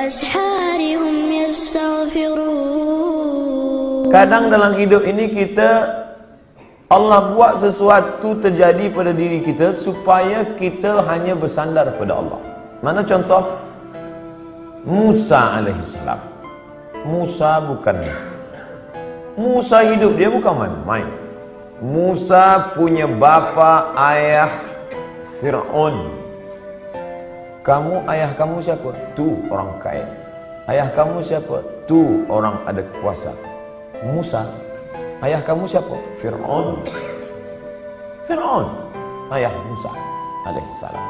وبالأسحار هم يستغفرون. Kadang dalam hidup ini Allah buat sesuatu terjadi pada diri kita supaya kita hanya bersandar pada Allah. Mana contoh? Musa alaihissalam. Musa hidup dia bukan main-main. Musa punya bapa ayah Fir'aun. Ayah kamu siapa? Tu orang kaya. Ayah kamu siapa? Tu orang ada kuasa. Musa, ayah kamu siapa? Fir'aun. Ayah Musa alaihissalam.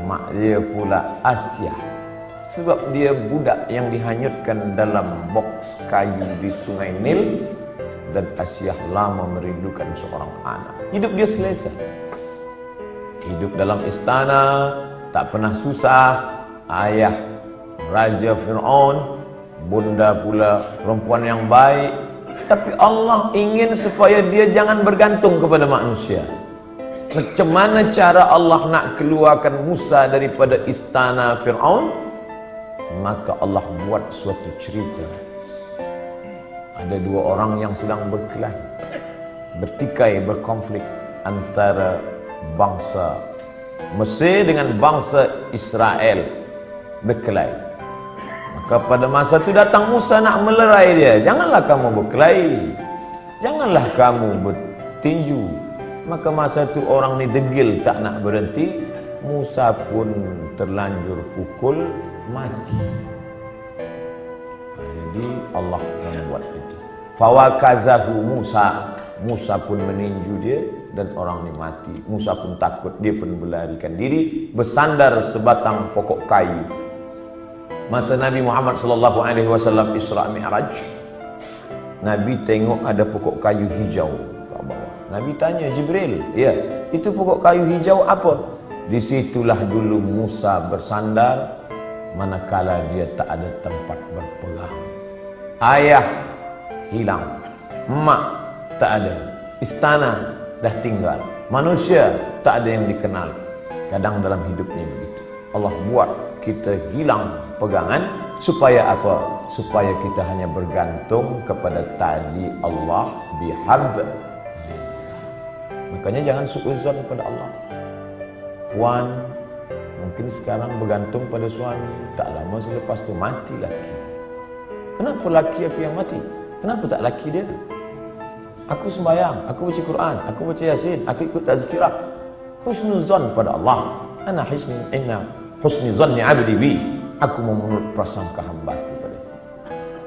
Mak dia pula Asia. Sebab dia budak yang dihanyutkan dalam boks kayu di Sungai Nil. Dan Asia lama merindukan seorang anak. Hidup dia selesa. Hidup dalam istana, tak pernah susah. Ayah Raja Fir'aun, bunda pula perempuan yang baik. Tapi Allah ingin supaya dia jangan bergantung kepada manusia. Macam mana cara Allah nak keluarkan Musa daripada istana Fir'aun? Maka Allah buat suatu cerita. Ada dua orang yang sedang berkelahi, bertikai, berkonflik antara bangsa Mesir dengan bangsa Israel, berkelahi. Maka pada masa itu datang Musa nak melerai dia. Janganlah kamu berkelahi, janganlah kamu bertinju. Maka masa itu orang ni degil tak nak berhenti. Musa pun terlanjur pukul, mati. Jadi Allah yang buat itu. Fawakazahu Musa pun meninju dia dan orang ni mati. Musa pun takut, dia pun berlarikan diri, bersandar sebatang pokok kayu. Masa Nabi Muhammad SAW Isra Mi'raj, Nabi tengok ada pokok kayu hijau kat bawah. Nabi tanya Jibril, ya, itu pokok kayu hijau apa? Disitulah dulu Musa bersandar, manakala dia tak ada tempat berpegang. Ayah hilang, mak tak ada, istana dah tinggal, manusia tak ada yang dikenal. Kadang dalam hidup ni begitu. Allah buat kita hilang pegangan supaya apa? Supaya kita hanya bergantung kepada tali Allah bihablillah. Makanya jangan suudzon kepada Allah. Puan mungkin sekarang bergantung pada suami, tak lama selepas tu mati laki. Kenapa laki aku yang mati? Kenapa tak laki dia? Aku sembahyang, aku baca Quran, aku baca Yasin, aku ikut tazkirah. Husnuzon pada Allah. Inna husni zanni abdi bi. Aku memenurut prasangka hamba-Ku padaku.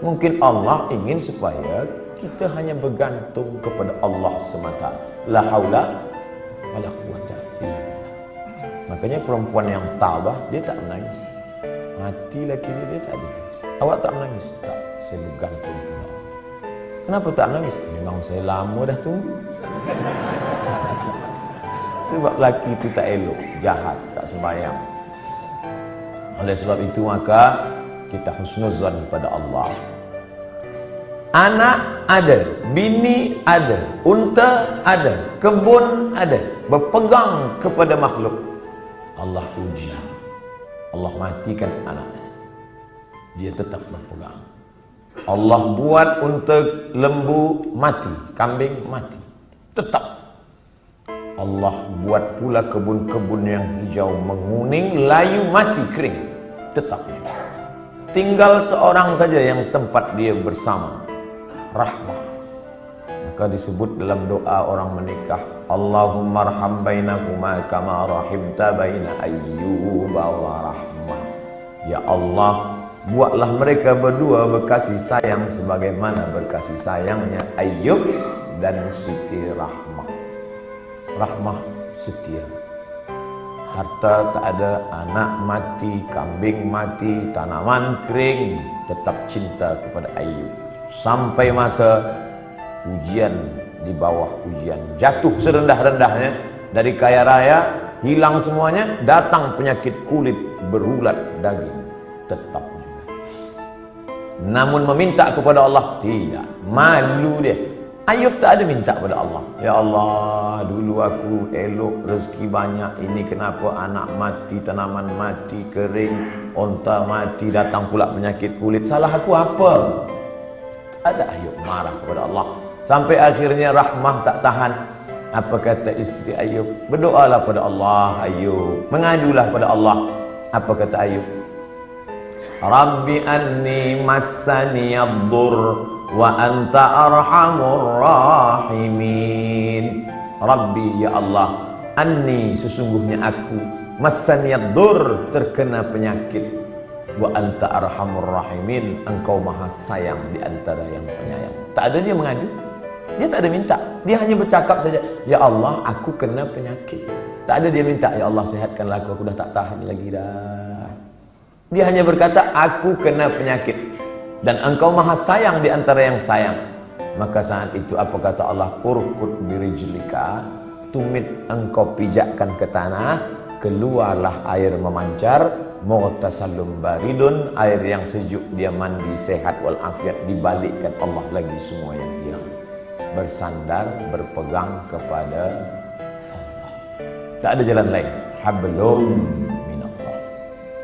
Mungkin Allah ingin supaya kita hanya bergantung kepada Allah semata. La haula wala quwata illa billah. Makanya perempuan yang tabah dia tak menangis. Mati laki dia tak menangis. Awak tak menangis? Tak, saya bergantung kepada Allah. Kenapa tak menangis? Memang saya lama dah tunggu. Sebab laki itu tak elok, jahat, tak sembahyang. Oleh sebab itu maka kita husnuzan pada Allah. Anak ada, bini ada, unta ada, kebun ada, berpegang kepada makhluk. Allah uji, Allah matikan anaknya, dia tetap berpegang. Allah buat unta, lembu mati, kambing mati, tetap. Allah buat pula kebun-kebun yang hijau menguning, layu mati, kering, tetap. Tinggal seorang saja yang tempat dia bersama, rahmah. Maka disebut dalam doa orang menikah, Allahumma arham bainahuma kama rahimta baina Ayyuba wa Rahman. Ya Allah, buatlah mereka berdua berkasih sayang sebagaimana berkasih sayangnya Ayyub dan Siti Rahmah. Rahmah setia. Harta tak ada, anak mati, kambing mati, tanaman kering, tetap cinta kepada Ayyub. Sampai masa ujian, di bawah ujian, jatuh serendah-rendahnya dari kaya raya, hilang semuanya, datang penyakit kulit, berulat daging, tetap juga. Namun meminta kepada Allah tidak, malu dia. Ayub tak ada minta pada Allah, ya Allah, dulu aku elok, rezeki banyak, ini kenapa anak mati, tanaman mati, kering, onta mati, datang pula penyakit kulit, salah aku apa? Tak ada Ayub marah kepada Allah. Sampai akhirnya rahmah tak tahan. Apa kata isteri Ayub? Berdoalah pada Allah Ayub, mengadulah pada Allah. Apa kata Ayub? Rabbi anni massani ad-dur wa anta arhamur rahimin. Rabbi, ya Allah, anni, sesungguhnya aku, massani ad-dur, terkena penyakit, wa anta arhamur rahimin, engkau maha sayang di antara yang penyayang. Tak ada dia mengadu, dia tak ada minta, dia hanya bercakap saja, ya Allah, aku kena penyakit. Tak ada dia minta, ya Allah, sihatkanlah aku dah tak tahan lagi dah. Dia hanya berkata, aku kena penyakit dan engkau maha sayang di antara yang sayang. Maka saat itu apa kata Allah? Urkud birijlika, tumit engkau pijakkan ke tanah, keluarlah air memancar, mughtasalun baridun, air yang sejuk, dia mandi sehat walafiat, dibalikkan Allah lagi semua yang hilang. Bersandar, berpegang kepada Allah. Tak ada jalan lain. Hablum minallah.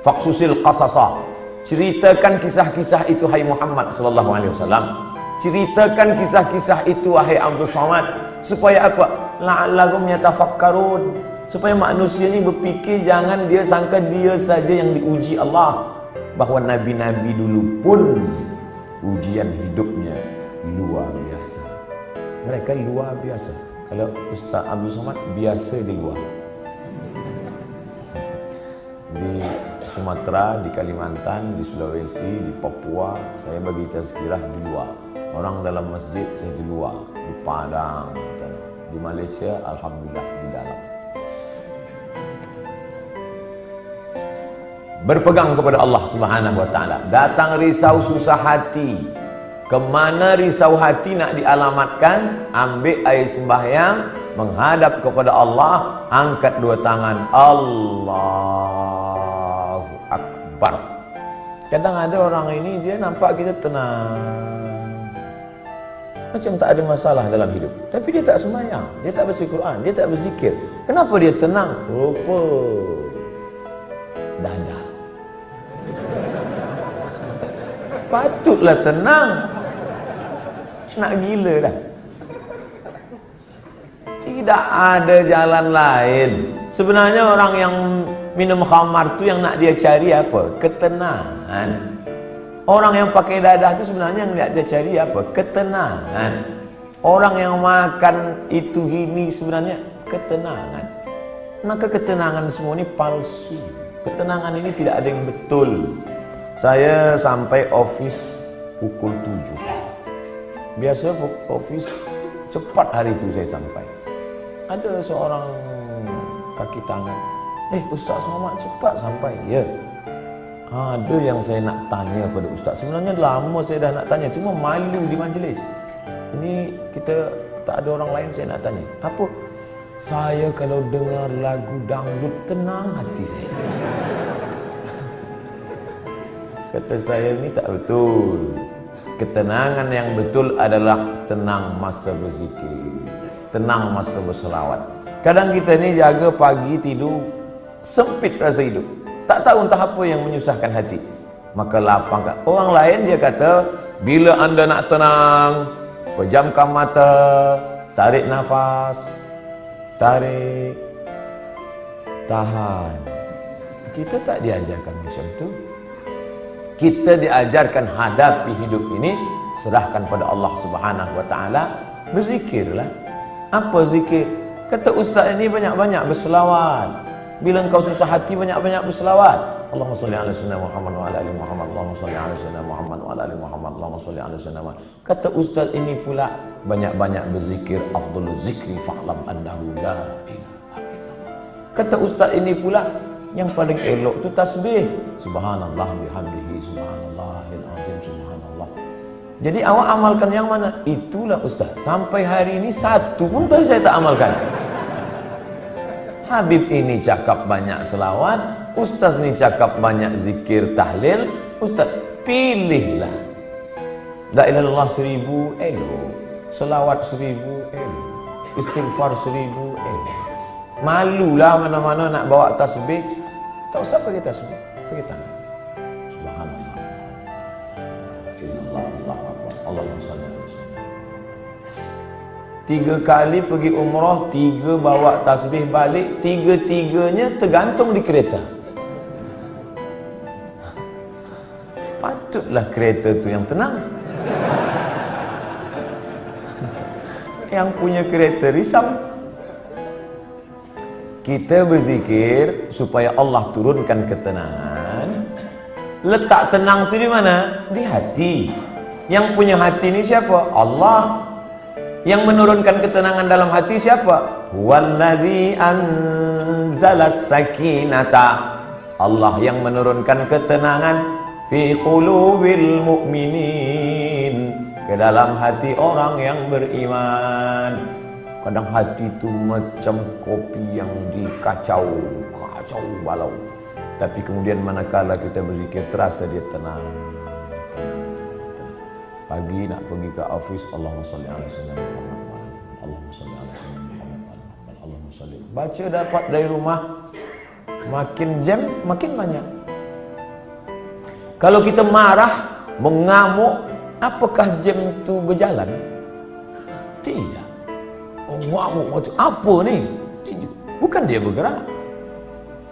Faqsusil qasasa, ceritakan kisah-kisah itu hai Muhammad sallallahu alaihi wasallam. Ceritakan kisah-kisah itu wahai Abdul Somad, supaya apa? La'allahum yatafakkarun, supaya manusia ini berfikir, jangan dia sangka dia saja yang diuji Allah, bahwa nabi-nabi dulu pun ujian hidupnya luar biasa. Mereka luar biasa. Kalau Ustaz Abdul Somad biasa di luar, di Sumatera, di Kalimantan, di Sulawesi, di Papua, saya bagi tazkirah di luar. Orang dalam masjid, saya di luar. Di Padang, di Malaysia, alhamdulillah di dalam. Berpegang kepada Allah Subhanahu wa taala. Datang risau susah hati, kemana risau hati nak dialamatkan? Ambil air sembahyang, menghadap kepada Allah, angkat dua tangan, Allahu Akbar. Kadang ada orang ini, dia nampak kita tenang, macam tak ada masalah dalam hidup, tapi dia tak sembahyang, dia tak baca Quran, dia tak berzikir. Kenapa dia tenang? Rupa dada. Patutlah tenang, nak gila dah. Tidak ada jalan lain. Sebenarnya orang yang minum khamar tu yang nak dia cari apa? Ketenangan. Orang yang pakai dadah tu sebenarnya yang nak dia cari apa? Ketenangan. Orang yang makan itu ini sebenarnya ketenangan. Maka ketenangan semua ini palsu. Ketenangan ini tidak ada yang betul. Saya sampai office pukul 7. Biasa office cepat hari itu saya sampai. Ada seorang kaki tangan, Ustaz Somad cepat sampai. Ya, ada yang saya nak tanya pada Ustaz. Sebenarnya lama saya dah nak tanya, cuma malu di majlis. Ini kita tak ada orang lain, saya nak tanya. Apa? Saya kalau dengar lagu dangdut tenang hati saya. Kata saya, ini tak betul. Ketenangan yang betul adalah tenang masa berzikir, tenang masa berselawat. Kadang kita ni jaga pagi tidur, sempit rasa hidup, tak tahu entah apa yang menyusahkan hati, maka lapangkan. Orang lain dia kata, bila anda nak tenang, pejamkan mata, tarik nafas, tarik, tahan. Kita tak diajarkan macam tu. Kita diajarkan hadapi hidup ini, serahkan pada Allah Subhanahu wa taala, berzikirlah. Apa zikir? Kata ustaz ini banyak-banyak berselawat. Bila engkau susah hati, banyak-banyak berselawat. Allahumma shalli ala sayyidina Muhammad wa ala ali Muhammad. Allahumma shalli ala sayyidina Muhammad wa ala ali Muhammad. Allahumma shalli ala sayyidina Muhammad. Kata ustaz ini pula, banyak-banyak berzikir. Afdhalul zikri fa'lam annahu la ilaha illallah. Kata ustaz ini pula, yang paling elok tu tasbih. Subhanallah bihamdihi, subhanallahil azim, subhanallah. Jadi awak amalkan yang mana? Itulah ustaz. Sampai hari ini satu pun tadi saya tak amalkan. Habib ini cakap banyak selawat, ustaz ni cakap banyak zikir tahlil. Ustaz, pilihlah. La ilaha illallah 1000 elok, selawat 1000 istighfar 1000 Malulah mana-mana nak bawa tasbih. Tak usah pergi tasbih, pergi tangan. Subhanallah. Allahumma salli alaihi wasallam. 3 kali pergi umrah, 3 bawa tasbih balik, 3-3-nya tergantung di kereta. Patutlah kereta tu yang tenang. Yang punya kereta risau. Kita berzikir supaya Allah turunkan ketenangan. Letak tenang tu di mana? Di hati. Yang punya hati ni siapa? Allah. Yang menurunkan ketenangan dalam hati siapa? Wallazi anzalas sakinata. Allah yang menurunkan ketenangan fi qulubil mu'minin, ke dalam hati orang yang beriman. Kadang hati itu macam kopi yang dikacau, kacau balau. Tapi kemudian manakala kita berzikir, terasa dia tenang. Pagi nak pergi ke office, Allahumma salli ala sayyidina Muhammad, Allahumma salli ala sayyidina Muhammad, Allahumma salli. Baca dapat dari rumah, makin jam makin banyak. Kalau kita marah, mengamuk, apakah jam itu berjalan? Tidak. Mengamuk macam apa ni? Bukan dia bergerak.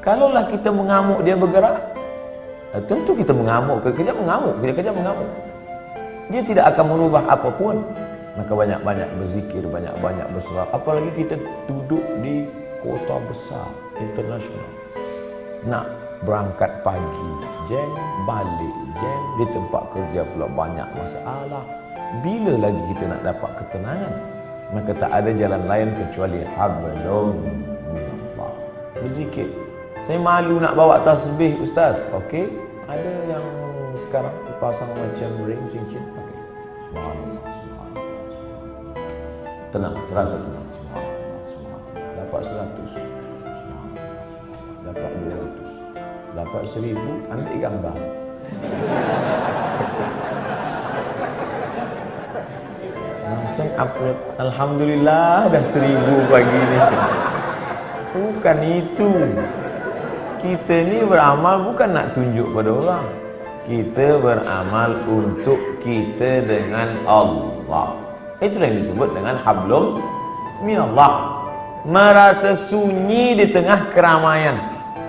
Kalaulah kita mengamuk dia bergerak, tentu kita mengamuk, kejap mengamuk, kejap mengamuk. Dia tidak akan merubah apapun. Maka banyak-banyak berzikir, banyak-banyak berselawat. Apalagi kita duduk di kota besar, internasional. Nak berangkat pagi, jam, balik jam, di tempat kerja pula banyak masalah. Bila lagi kita nak dapat ketenangan? Maka tak ada jalan lain kecuali hablum minallah. Berzikir. Saya malu nak bawa tasbih, ustaz. Okey, ada yang sekarang pasang macam ring cincin. Okey. Subhanallah, subhanallah, subhanallah. Tenang, terasa tenang. Subhanallah, subhanallah. Dapat 100. Subhanallah. Dapat 200. Dapat 1000, ambil gambar. Langsung upload. Alhamdulillah dah 1000 pagi ni. Bukan itu. Kita ni beramal bukan nak tunjuk pada orang. Kita beramal untuk kita dengan Allah. Itulah yang disebut dengan hablum minallah. Merasa sunyi di tengah keramaian.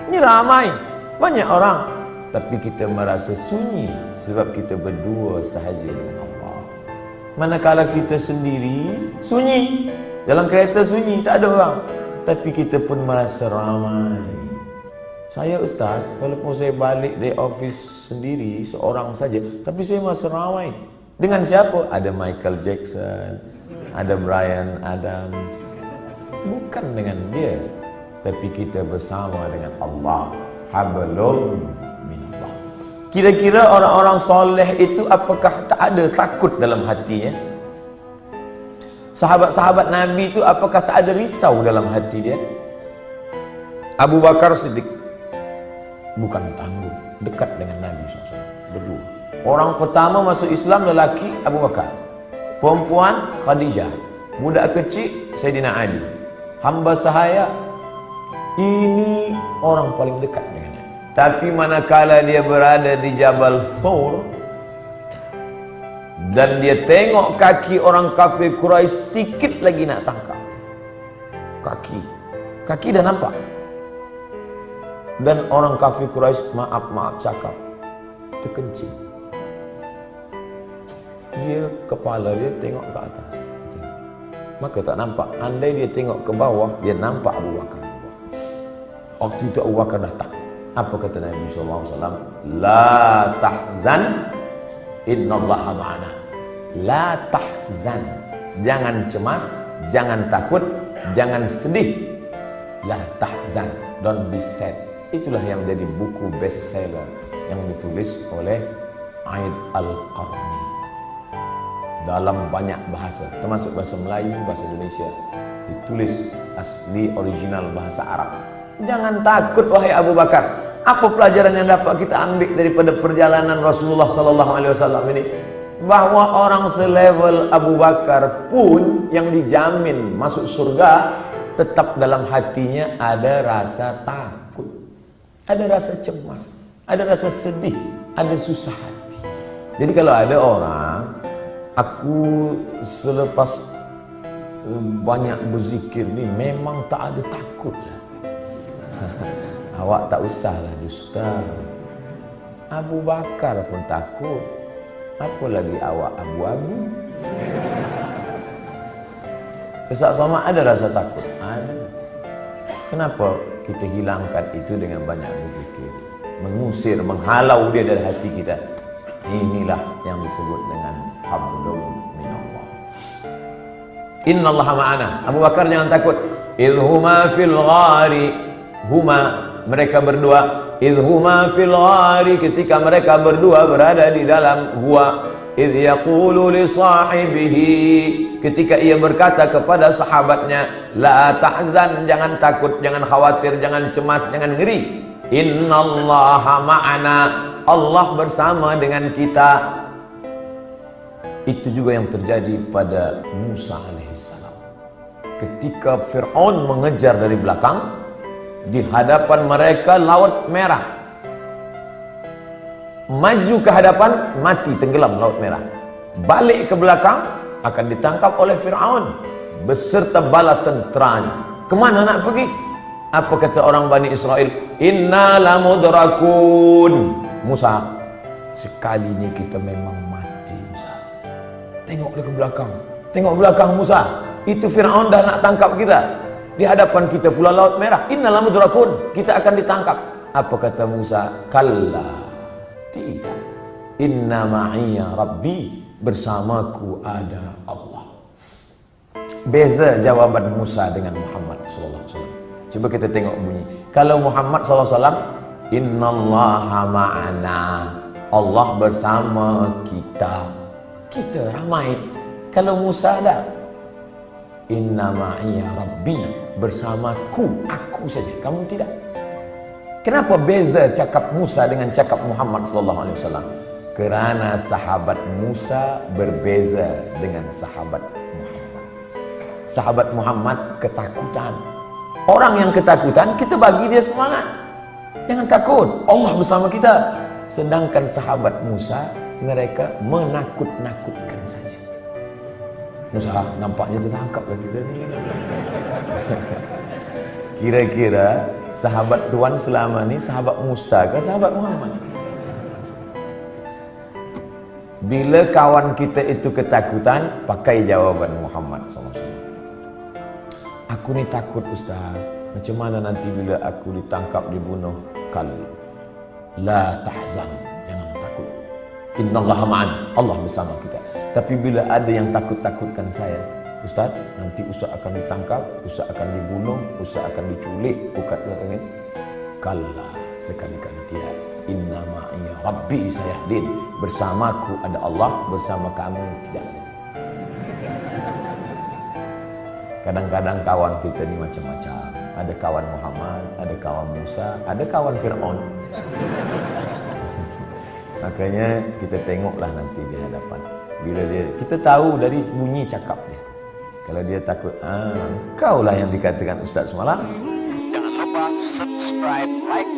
Ini ramai, banyak orang, tapi kita merasa sunyi sebab kita berdua sahaja dengan Allah. Manakala kita sendiri, sunyi. Dalam kereta sunyi, tak ada orang, tapi kita pun merasa ramai. Saya ustaz, walaupun saya balik dari office sendiri, seorang saja, tapi saya merasa ramai. Dengan siapa? Ada Michael Jackson, ada Bryan Adams. Bukan dengan dia, tapi kita bersama dengan Allah. Hablum minallah. Kira-kira orang-orang soleh itu apakah tak ada takut dalam hatinya? Sahabat-sahabat Nabi itu apakah tak ada risau dalam hati dia? Abu Bakar Siddiq bukan tangguh, dekat dengan Nabi SAW, berdua. Orang pertama masuk Islam lelaki Abu Bakar, perempuan Khadijah, budak kecil Sayyidina Ali, hamba sahaya. Ini orang paling dekat dengan Nabi. Tapi manakala dia berada di Jabal Thur dan dia tengok kaki orang kafir Quraisy, sikit lagi nak tangkap kaki dah nampak. Dan orang kafir Quraisy maaf cakap, terkencing. Dia kepala dia tengok ke atas, maka tak nampak. Andai dia tengok ke bawah, dia nampak Abu Bakar. Waktu itu Abu Bakar datang. Apa kata Nabi SAW? La tahzan, innallaha ma'ana. La tahzan, jangan cemas, jangan takut, jangan sedih. La tahzan, don't be sad. Itulah yang jadi buku bestseller yang ditulis oleh Aid Al-Qarni dalam banyak bahasa, termasuk bahasa Melayu, bahasa Indonesia, ditulis asli original bahasa Arab. Jangan takut wahai Abu Bakar. Apa pelajaran yang dapat kita ambil daripada perjalanan Rasulullah SAW ini? bahwa orang selevel Abu Bakar pun yang dijamin masuk surga, tetap dalam hatinya ada rasa takut, ada rasa cemas, ada rasa sedih, ada susah hati. Jadi kalau ada orang, aku selepas banyak berzikir ni memang tak ada takut lah. Awak tak usahlah dusta. Abu Bakar pun takut, apa lagi awak abu-abu? Ustaz Somad ada rasa takut? Ada. Kenapa kita hilangkan itu dengan banyak berzikir? Mengusir, menghalau dia dari hati kita. Inilah yang disebut dengan hablum minallah. Innallaha ma'ana. Abu Bakar jangan takut. Idhuma fil ghari. Huma, mereka berdua. Idhuma fil ghari, ketika mereka berdua berada di dalam gua. Idh yaqulu li sahibihi, ketika ia berkata kepada sahabatnya, la tahzan, jangan takut, jangan khawatir, jangan cemas, jangan ngeri. Innallaha ma'ana, Allah bersama dengan kita. Itu juga yang terjadi pada Musa alaihissalam. Ketika Fir'aun mengejar dari belakang, di hadapan mereka laut merah. Maju ke hadapan, mati tenggelam laut merah. Balik ke belakang, akan ditangkap oleh Fir'aun beserta bala tenteranya. Kemana nak pergi? Apa kata orang Bani Israel? Inna lamudrakun. Musa, sekalinya kita memang mati Musa. Tengok dia ke belakang. Tengok belakang Musa. Itu Fir'aun dah nak tangkap kita. Di hadapan kita pula laut merah. Inna lamudrakun. Kita akan ditangkap. Apa kata Musa? Kalla. Tidak. Inna ma'iya Rabbi, bersamaku ada Allah. Beza jawaban Musa dengan Muhammad SAW. Coba kita tengok bunyi. Kalau Muhammad SAW, innallaha ma'ana, Allah bersama kita. Kita ramai. Kalau Musa ada, inna ma'iya Rabbi, bersamaku, aku saja, kamu tidak. Kenapa beza cakap Musa dengan cakap Muhammad SAW? Kerana sahabat Musa berbeza dengan sahabat Muhammad. Sahabat Muhammad ketakutan. Orang yang ketakutan, kita bagi dia semangat. Jangan takut, Allah bersama kita. Sedangkan sahabat Musa, mereka menakut-nakutkan saja. Musa, nampaknya tertangkaplah kita ni. Kira-kira sahabat Tuhan selama ni sahabat Musa ke sahabat Muhammad? Bila kawan kita itu ketakutan, pakai jawaban Muhammad SAW. Aku ni takut Ustaz. Macam mana nanti bila aku ditangkap, dibunuh? Kal la tahzan, jangan takut. Innallaha ma'ana, Allah bersama kita. Tapi bila ada yang takut-takutkan saya, Ustaz, nanti Ustaz akan ditangkap, Ustaz akan dibunuh, Ustaz akan diculik, bukan lagi. Kalla, sekali-kali tidak. Inna ma'iya Rabbi sayahdin, bersamaku ada Allah, bersama kamu tidak ada. Kadang-kadang kawan kita ni macam-macam. Ada kawan Muhammad, ada kawan Musa, ada kawan Fir'aun. Makanya kita tengoklah nanti di hadapan. Bila dia, kita tahu dari bunyi cakap dia. Kalau dia takut, kau lah yang dikatakan Ustaz semalam. Jangan lupa subscribe, like,